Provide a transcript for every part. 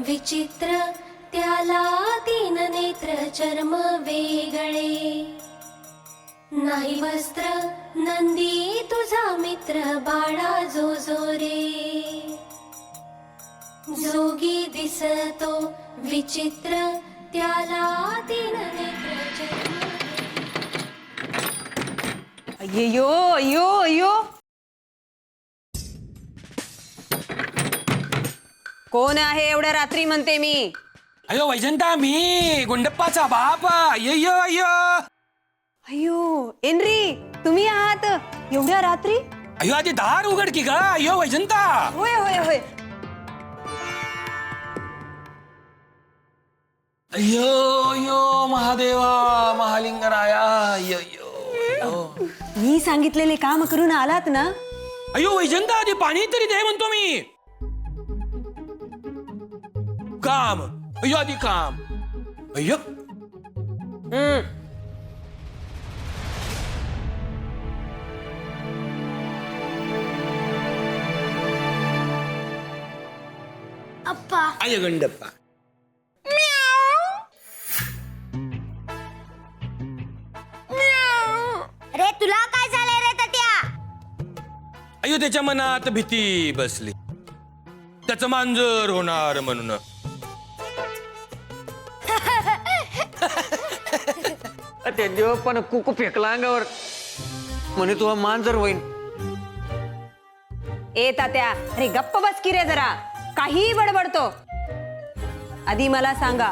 विचित्र त्याला तीन नेत्र चर्म वेगळे, नाही वस्त्र नंदी तुझा मित्र बाळा जो जो रे, जोगी दिसतो विचित्र त्याला तीन नेत्र चर्म। अय्यो अय्यो अय्यो, कोण आहे एवढ्या रात्री म्हणते मी? अयो वैजंता, मी गुंडप्पाचा बाप. अय्यो अय्यो अय्यो एनरी, तुम्ही आहात एवढ्या रात्री? अयो आधी दार उघड की ग. अयो वैजंता. होय होय होय. अयो अयो महादेवा महालिंगराया. अयो अयो मी सांगितलेले काम करून आलात ना? अयो वैजंता, आधी पाणी तरी दे म्हणतो मी. काम. अयो आधी काम. अयो अप्पा अय गंडप्पा. रे तुला काय झालंय रे तट्या? अयो त्याच्या मनात भीती बसली, त्याचं मांजर होणार म्हणून. ते देव पण कुकू फेकला अंगावर, म्हणे तुला मांजर होईन. ए तात्या, अरे गप्प बस की रे जरा, काही बडबडतो. आधी मला सांगा,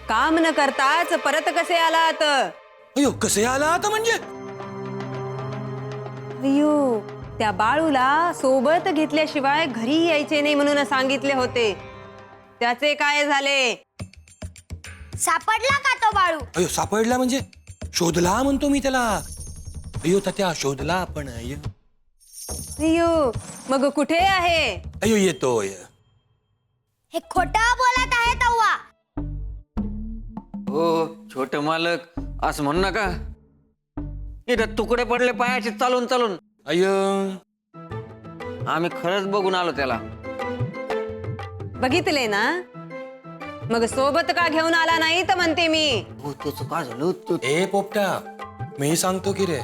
काम न करताच परत कसे आलात? अयो कसे आला आता म्हणजे? अय्यो, त्या बाळूला सोबत घेतल्याशिवाय घरी यायचे नाही म्हणून सांगितले होते. त्याचे काय झाले? सापडला का तो बाळू? अयो सापडला म्हणजे? शोधला म्हणतो मी त्याला. अयो तात्या, शोधला आपण. अयो अय्यो, मग कुठे आहे? अयो येतोय. हे खोटं बोलत आहे तव्वा. हो छोट मालक, असं म्हणू नका. इथं तुकडे पडले पायाचे चालून चालून. अयो आम्ही खरंच बघून आलो त्याला. बघितले ना? मग सोबत का घेऊन आला नाही तर म्हणते मी. हो त्याचं काय झालं तू? ए पोपटा, मी सांगतो की रे.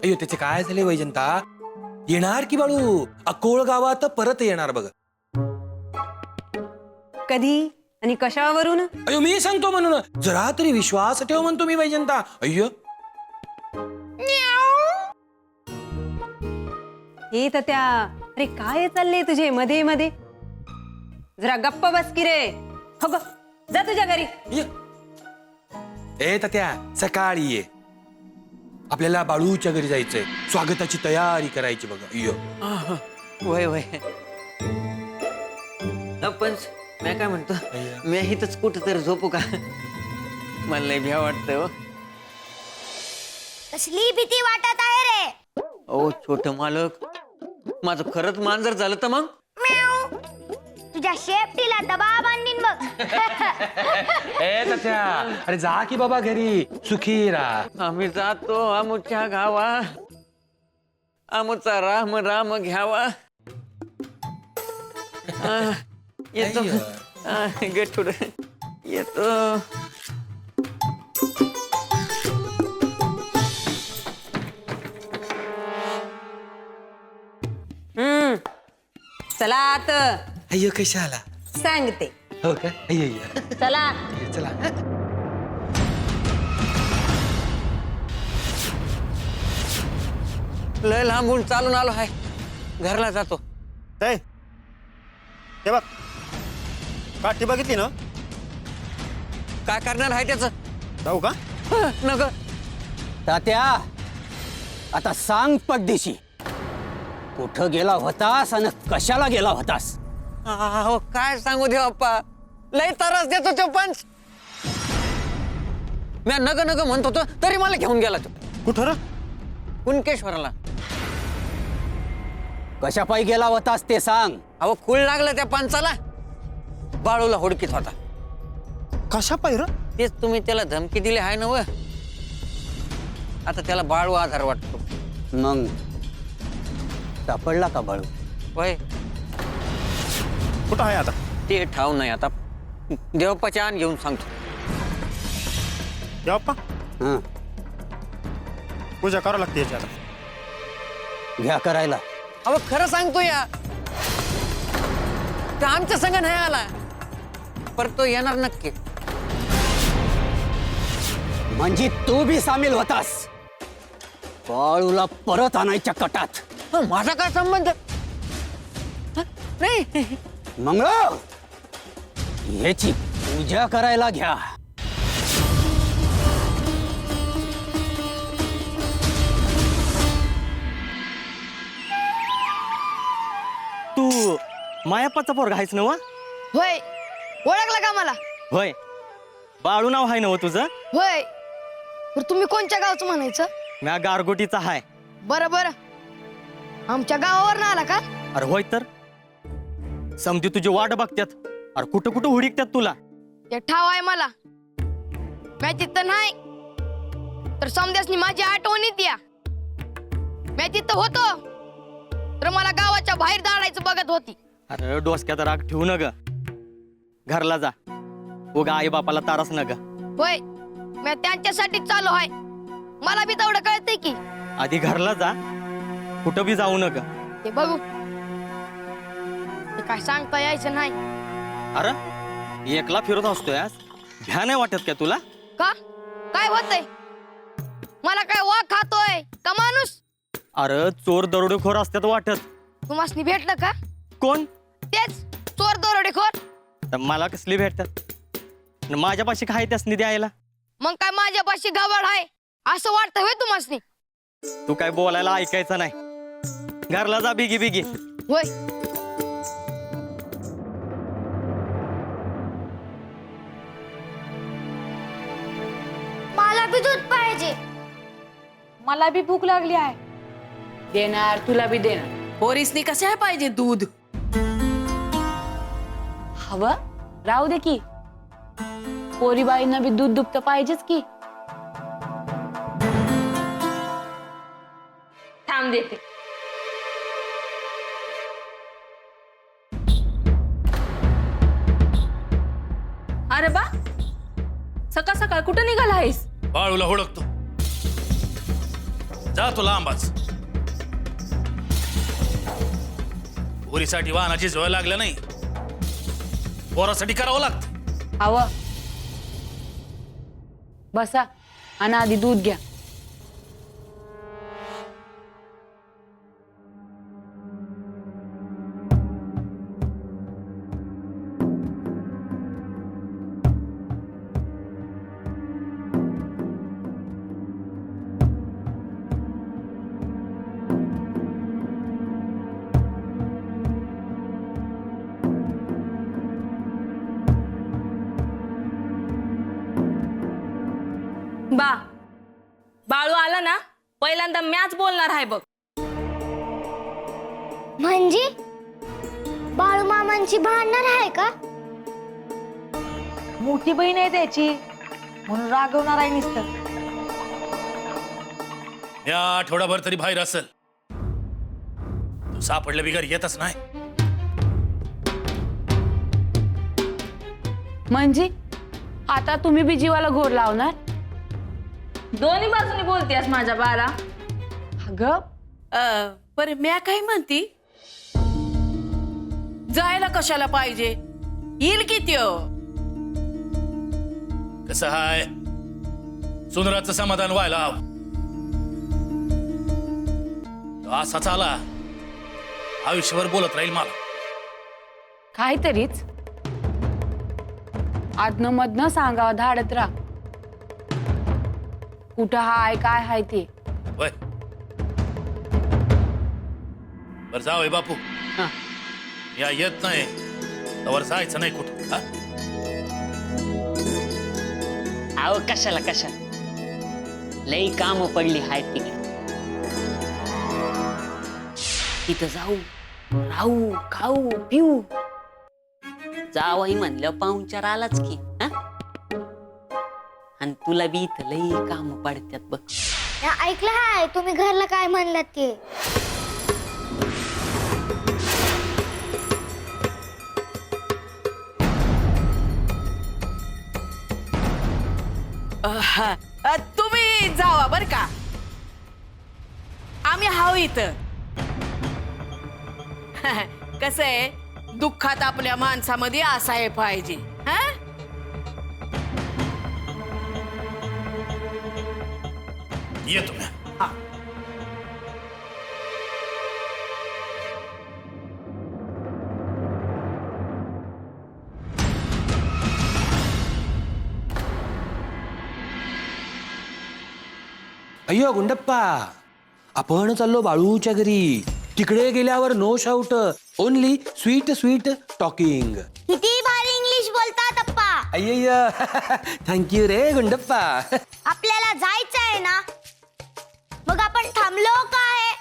अयो त्याचे काय झाले वैजंता? येणार की बाळू अकोळ गावात परत येणार बघ. कधी आणि कशावरून? अयो मी सांगतो म्हणून जरा तरी विश्वास ठेव म्हणतो मी वैजंता. अय्यो हे तर त्या, अरे काय चालले तुझे मध्ये मध्ये? जरा गप्प बस की रे. हो ग, जा तुझ्या घरी. अय्यो. ए तात्या, सकाळी ये, आपल्याला बाळूच्या घरी जायचंय. स्वागताची तयारी करायची बघा. अय्यो वय वय. पण मी काय म्हणतो, मी इथंच कुठं तर झोपू का? मला लय भ्या वाटतंय हो. कसली भीती वाटत आहे रे? ओ छोट मालक, माझं खरंच मांजर झालं तर मग? म्याऊ. तुझ्या शेपटीला दबा बांधीन बघ. ए तात्या, अरे जा की बाबा घरी, सुखी राहा. आम्ही जातो आमुच्या गावा, आमुचा राम राम घ्यावा. येतो गठुड येतो. चला आत, अय्यो कशाला? सांगते. हो का? अय्यो चला. चला. लय लांबून चालून आलो आहे, घरला जातो. हे बघ, काठी बघितली ना? काय करणार आहे त्याचं? जाऊ का? नग तात्या, आता सांग पडदेशी, कुठं गेला होतास आणि कशाला गेला होतास? हो काय सांगू दे बाप्पा, लय त्रास देतो तो पंच. मी नग नग म्हणत होतो तरी मला घेऊन गेला तो. कुठं रे? कुणकेश्वराला. कशापायी गेला होतास ते सांग. अहो खूळ लागलं त्या पंचाला, बाळूला हुडकीत होता. कशा पाहिजे? तेच तुम्ही त्याला धमकी दिली आहे ना व. आता त्याला बाळू आधार वाटतो. मग सापडला का बाळू? होय. कुठं आहे आता? ते ठाव नाही आता देवप्पाच्या आण घेऊन सांगतो. देवप्पा हं, पूजा करावं लागते याची आता. घ्या करायला. अहो खरं सांगतो या, तो आमच्या संग नाही आला, पर तो येणार नक्की. म्हणजे तू बी सामील होतास बाळूला परत आणायच्या कटात. पण माझा काय संबंध? हं? नाही. मंगळ ह्याची पूजा करायला घ्या. तू मायाप्पाचा पोरगा आहेस ना वा? होय ओळखला का मला? होय. बाळू नाव आहे ना व तुझं? होय. बरं तुम्ही कोणत्या गावचं म्हणायचं? म्या गारगोटीचा हाय. बरं बरं, आमच्या गावावर ना आला का? अरे होय तर समधी तुझी वाट बघत्यात. अरे कुठं कुठं हुडीकत्यात तुला. ते ठाव आहे मला, मी तिथं नाही तर समध्यासनी माझी आठवण येते. मी तिथं होतो तर मला गावाच्या बाहेर दाडायचं बघत होती. अरे डोसक्यात राग ठेवू न ग, घरला जा. उगा आई बापाला तारास न ग. होय, मी त्यांच्यासाठीच चालू आहे. मला बी तेवढं कळतंय की. आधी घरला जा, कुठं बी जाऊ न ग. ते बघू, ते काय सांगता यायचं नाही. अरे एकला फिरत असतोय आज, भ्या नाही वाटत का तुला? का काय होतंय? मला काय वाघ खातोय का माणूस? अरे चोर दरोडेखोर असतात वाटत. तुम्हासनी भेटलं का? कोण? तेच चोर दरोडेखोर. तर मला कसली भेटतात? न माझ्यापाशी काय त्यासनी द्यायला? मग काय माझ्यापाशी गबाड आहे असं वाटतं होय तुम्हासनी? तू काय बोलायला ऐकायचं नाही. घरला जा बिगी बिगी. होय. मला बी दूध पाहिजे. मला बी भूक लागली आहे. देणार, तुला बी देणार. पोरीसनी कशा पाहिजे दूध? हवं राहू दे की, पोरीबाईंना बी दूध दुभतं पाहिजेच की. थांब देते. अरे बा, सकाळ सकाळ कुठं निघाला आहेस? बाळूला ओळखतो, जा तो लांबाच. पोरीसाठी वाहनाची झोय लागलं नाही, पोरासाठी करावं लागतं. हवं बसा आणि आधी दूध घ्या. बा, बाळू आला ना, पहिल्यांदा मॅच बोलणार आहे बघ. म्हणजे बाळू मामांची भांडणार आहे का? मोठी बहीण आहे त्याची म्हणून रागवणार आहे नुसतं. या आठवडाभर तरी बाहेर असेल, तू सापडलं बिगर येतच नाही. म्हणजे आता तुम्ही बी जीवाला घोर लावणार? दोन्ही बाजूनी बोलतेस माझ्या बाळा. अगं पर म्या काय म्हणती, जायला कशाला पाहिजे? येईल की त्यो. कसं हाय, सुंदराचं समाधान व्हायला हवं. असाच आला आयुष्यभर बोलत राहील मला. काहीतरीच आदनं मधनं सांगावं धाडत राहा. कुठं हाय काय हाय ते. होय, बर जावय बापू. या येत नाही तवर जायचं नाही कुठं. अहो कशाला कशाला, लई काम पडली हाय तिकडे. तिथं जाऊ, राहू, खाऊ पिऊ. जावई म्हणलं पाहुणचार आलाच की. आणि तुला बी इथं लई काम पडत्यात बघ. ऐकलं हाय तुम्ही घरला काय म्हणलात ते? तुम्ही जावा बर का, आम्ही हाव इथं. कसं आहे, दुःखात आपल्या माणसामध्ये असाय पाहिजे. हा, येतो मी. अय्यो गुंडप्पा, आपण चाललो बाळूच्या घरी. तिकडे गेल्यावर no shout, only sweet sweet talking. किती भारी इंग्लिश बोलतात अप्पा. अय्य थँक्यू रे गुंडप्पा. आपल्याला जायचं आहे ना, मग आपण थांबलो काय?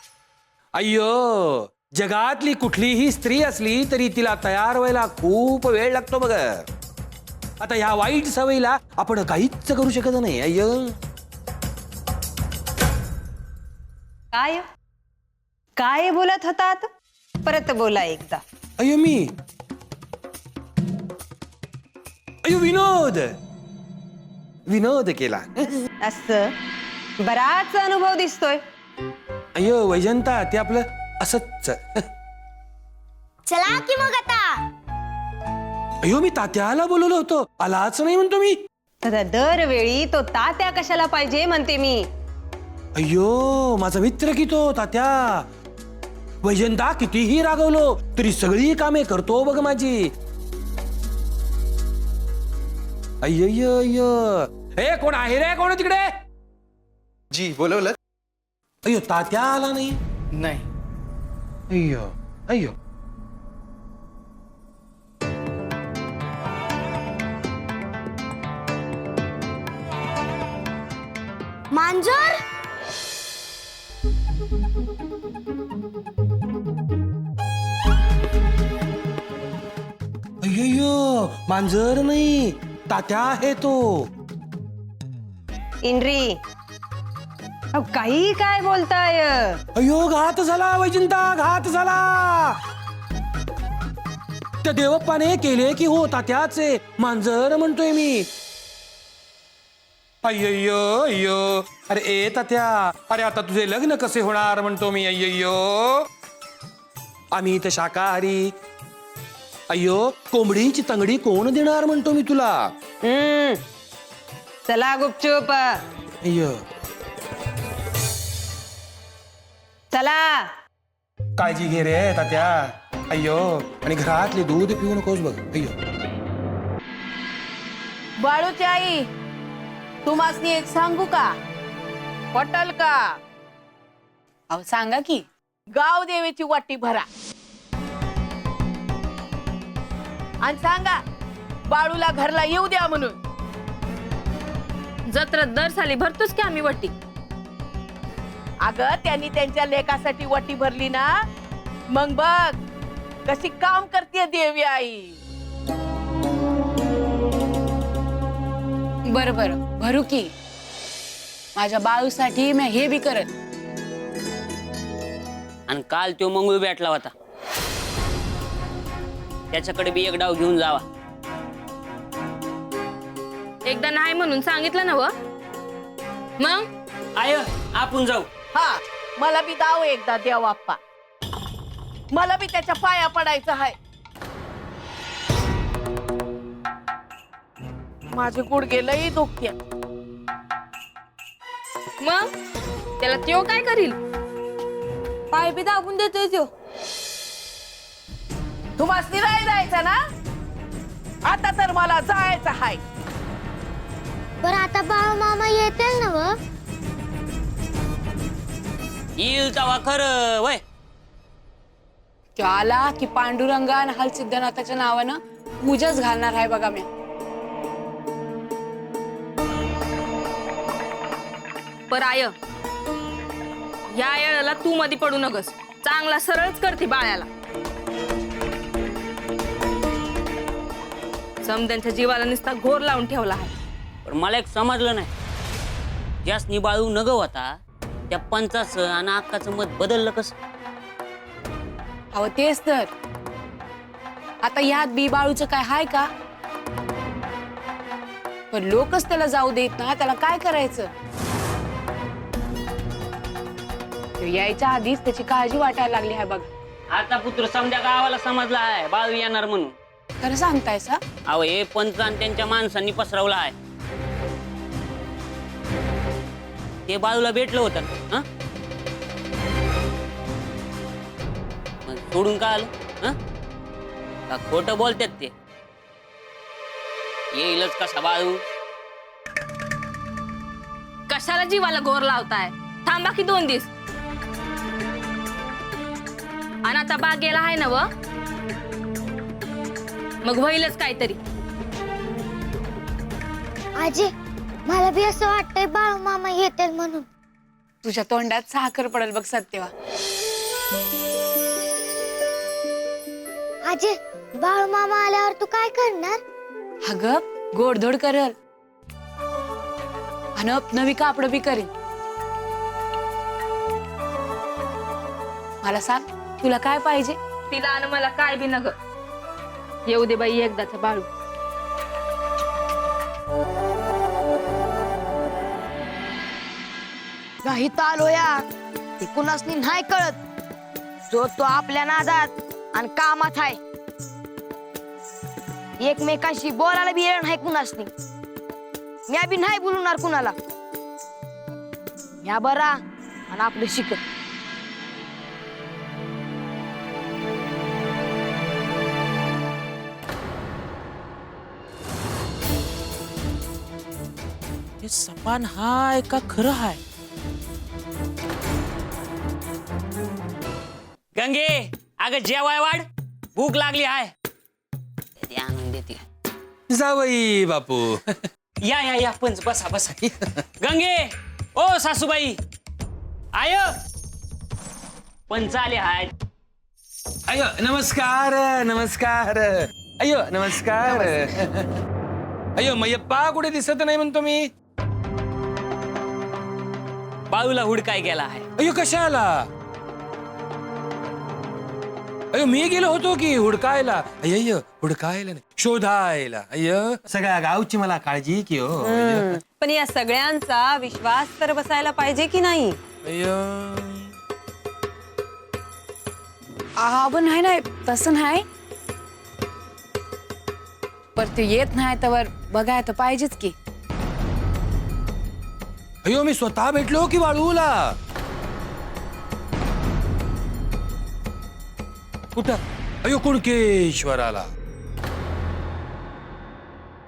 अय्यो, जगातली कुठलीही स्त्री असली तरी तिला तयार व्हायला खूप वेळ लागतो बघ. आता ह्या वाईट सवयीला आपण काहीच करू शकत नाही. अय्यो, काय काय बोलत होतात? परत बोला एकदा. अय्यो मी, अय्यो विनोद, विनोद केला. असं बराच अनुभव दिसतोय. अय्यो वैजंता, ते आपलं असंच. चला की मग आता. अय्यो मी तात्याला बोलवलं होतं, आलाच नाही म्हणतो मी. तर दरवेळी तो तात्या कशाला पाहिजे म्हणते मी. अय्यो माझा मित्र की तो तात्या. वैजंता कितीही रागवलो तरी सगळी कामे करतो बघ माझी. अय्यो अय्यो, हे कोण आहे रे, कोण तिकडे? जी बोलवलं. अय्यो तात्या आला नाही. नाही. अय्यो अय्यो, मांजर. अय्यो मांजर नाही, तात्या आहे तो. इंद्री, अहो, काही काय बोलताय? अय्यो घात झाला वैजंता, घात झाला. त्या देवप्पाने केले की हो तात्याचे, मांजर म्हणतोय मी. अय्यो अय्यो, अरे ए तात्या, अरे आता तुझे लग्न कसे होणार म्हणतो मी. अय्यो, आम्ही तर शाकाहारी. अय्यो कोंबडीची तंगडी कोण देणार म्हणतो मी तुला. चला गुपचूप, अय्यो चला. काळजी घे रे तात्या. अय्यो, आणि घरातले दूध पिऊ नकोस बघ. अय्यो, बाळूची आई, तुम्हासनी एक सांगू का? पटल का? अहो सांगा की. गाव देवीची वाटी भरा आणि सांगा बाळूला घरला येऊ द्या म्हणून. जत्रा दर साली भरतोच की आम्ही वटी. अगं त्यांनी त्यांच्या लेकासाठी वटी भरली ना, मग बघ कशी काम करते देवी आई. बर बर भरू की. माझ्या बाळूसाठी मी हे बी करत. आणि काल तो मंगळू भेटला होता, त्याच्याकडे बी एक डाव घेऊन जावा. एकदा नाही म्हणून सांगितलं ना व, मग आय आपण जाऊ. हा, मला बी दाव एकदा द्या बाप्पा. मला बी त्याच्या पाया पडायचं आहे. माझे गुडघे लई दुखत्या. मग त्याला त्यो काय करील? पाय बी दाबून देतोय त्यो. तुम्हाला नाही जायचं ना, आता तर मला जायचं आहे. बरं आता बाळू मामा येतील ना व? येईल तवा खरं वय. त्यो आला की पांडुरंगा आणि हलसिद्धनाथाच्या नावानं पूजाच घालणार आहे बघा मी. पर आय, या येळाला तू मध्ये पडू नकस. चांगला सरळच करते बाळ्याला. समद्यांच्या जीवाला नुसता घोर लावून ठेवला आहे. पण मला एक समजलं नाही, ज्यासनी बाळू नग होता त्या पंचाचं आणि अक्काचं मत बदललं कसं? अहो तेच तर. आता ह्यात बी बाळूचं काय हाय का? पण लोकच त्याला जाऊ देत ना, त्याला काय करायचं? तो यायच्या आधीच त्याची काळजी वाटायला लागली आहे बघ. आता पुत्र समजा गावाला समजला आहे बाळू येणार म्हणून. खरं सांगताय सा? अहो हे पंच आणि त्यांच्या माणसांनी पसरवला आहे. ते बाळूला भेटलं होतं ना, हं? मग सोडून का आलं, हं? का खोटं बोलतात ते? येईलच कसा बाळू? कशाला जीवाला गोर लावताय? थांबा की 2 दिवस. आणि आता बागेला आहे ना व, मग होईलच काहीतरी. आजी मला बी असं वाटतंय बाळू मामा येतील म्हणून. तुझ्या तोंडात साखर पडेल बघ सत्यवा. आजी बाळू मामा आल्यावर तू काय करणार? अगं गोडधोड करल आणि नवी कापड बी करेन. मला सांग तुला काय पाहिजे? तिला आणि मला काय बी नग. येऊ दे बाई एकदाच बाळू. नाही तर आलो या ते कुणासनी नाही कळत. जो तो आपल्या नादात आणि कामात आहे. एकमेकांशी बोलायला बी येणार नाही कुणासनी. म्या बी नाही बोलणार कुणाला. म्या बरा आणि आपलं शिकत. हे सपान हाय का खरं हाय? गंगे अगं जेवाय वाढ, भूक लागली आहे. ते आणून देते. जावई बापू. या या या पंच बसा बसा. गंगे ओ सासूबाई आय पंच आले आहेत. अयो नमस्कार नमस्कार. अयो नमस्कार. अयो मयप्पा कुठे दिसत नाही म्हणतो मी. बाळूला हुडकाय गेला आहे. अयो कशाला? अयो मी गेलो होतो की हुडकायला. अय्य हुडकायला नाही, शोधायला. अय्य सगळ्या गावची मला काळजी की हो. पण या सगळ्यांचा विश्वास तर बसायला पाहिजे की नाही? अय्य पण नाही नाही तसं नाही. पर ते येत नाही तर बघाय तर पाहिजेच की. अयो मी स्वतः भेटलो की बाळूला. कुठं? अयो कुणकेश्वराला.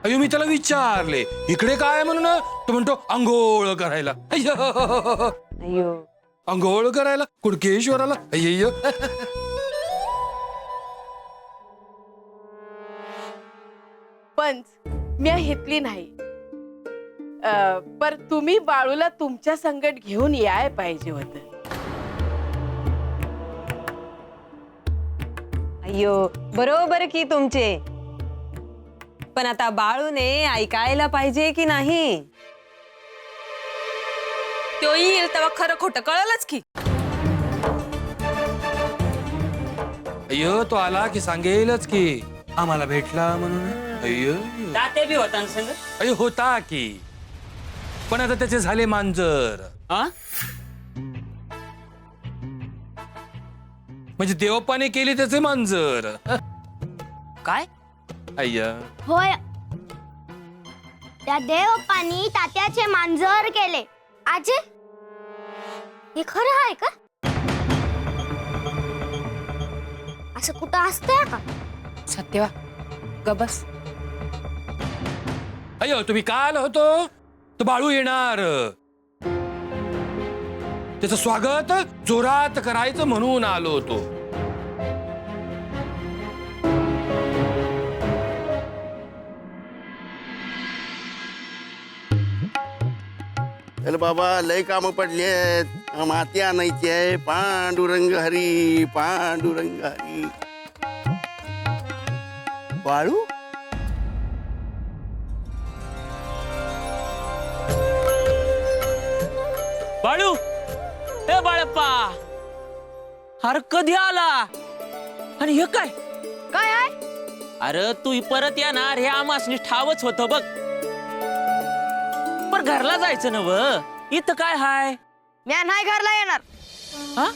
अयो मी त्याला विचारले इकडे काय म्हणून, तो म्हणतो अंघोळ करायला. अय्यो अंघोळ करायला कुणकेश्वराला. अय्यो पंच म्या हितली नाही. पर तुम्ही बाळूला तुमच्या संगत घेऊन याय पाहिजे होत. अय्यो बरोबर की तुमचे. पण आता बाळूने ऐकायला पाहिजे की नाही? तो येईल तेव्हा खरं खोटं कळलंच की. अय्यो तो आला की सांगेलच की आम्हाला भेटला म्हणून. अय्यो तात्या बी होता ना संग. अय्यो होता की, पण आता त्याचे झाले मांजर. हा म्हणजे देवप्पाने केली त्याचे मांजर. काय? अय्या होय त्या देवप्पानी तात्याचे मांजर केले. आजी हे खरं आहे का? असं कुठं असतंय का? सत्यवा गबस. अय्यो तुम्ही काल होतो तो बाळू येणार, त्याचं स्वागत जोरात करायचं म्हणून आलो होतो. अरे बाबा लय काम पडलेत. माती आणायची आहे. पांडुरंग हरी पांडुरंग हरी. बाळू बाळू हे बाळप्पा अरे कधी आला? आणि हे काय काय आहे? अरे तू परत येणार हे आमासनी ठावच होतं बघ. घरला जायचं नव इथं काय हाय म्या नाही घरला येणार हा